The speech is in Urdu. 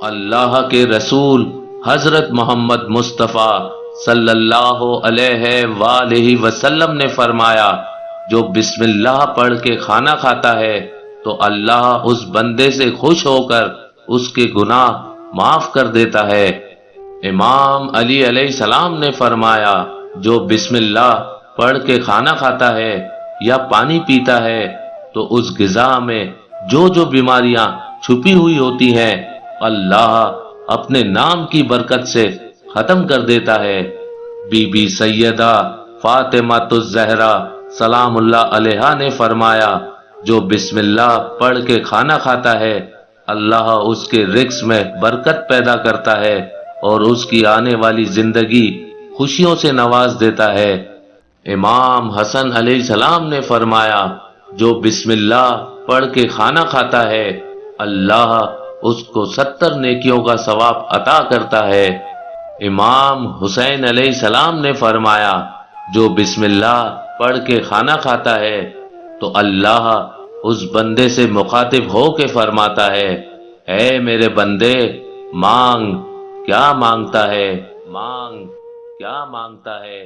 اللہ کے رسول حضرت محمد مصطفیٰ صلی اللہ علیہ وآلہ وسلم نے فرمایا، جو بسم اللہ پڑھ کے کھانا کھاتا ہے تو اللہ اس بندے سے خوش ہو کر اس کے گناہ معاف کر دیتا ہے۔ امام علی علیہ السلام نے فرمایا، جو بسم اللہ پڑھ کے کھانا کھاتا ہے یا پانی پیتا ہے تو اس غذا میں جو جو بیماریاں چھپی ہوئی ہوتی ہیں اللہ اپنے نام کی برکت سے ختم کر دیتا ہے۔ بی بی سیدہ فاطمہ الزہرا سلام اللہ علیہا نے فرمایا، جو بسم اللہ پڑھ کے کھانا کھاتا ہے اللہ اس کے رزق میں برکت پیدا کرتا ہے اور اس کی آنے والی زندگی خوشیوں سے نواز دیتا ہے۔ امام حسن علیہ السلام نے فرمایا، جو بسم اللہ پڑھ کے کھانا کھاتا ہے اللہ اس کو 70 نیکیوں کا ثواب عطا کرتا ہے۔ امام حسین علیہ السلام نے فرمایا، جو بسم اللہ پڑھ کے کھانا کھاتا ہے تو اللہ اس بندے سے مخاطب ہو کے فرماتا ہے، اے میرے بندے مانگ، کیا مانگتا ہے؟ مانگ، کیا مانگتا ہے؟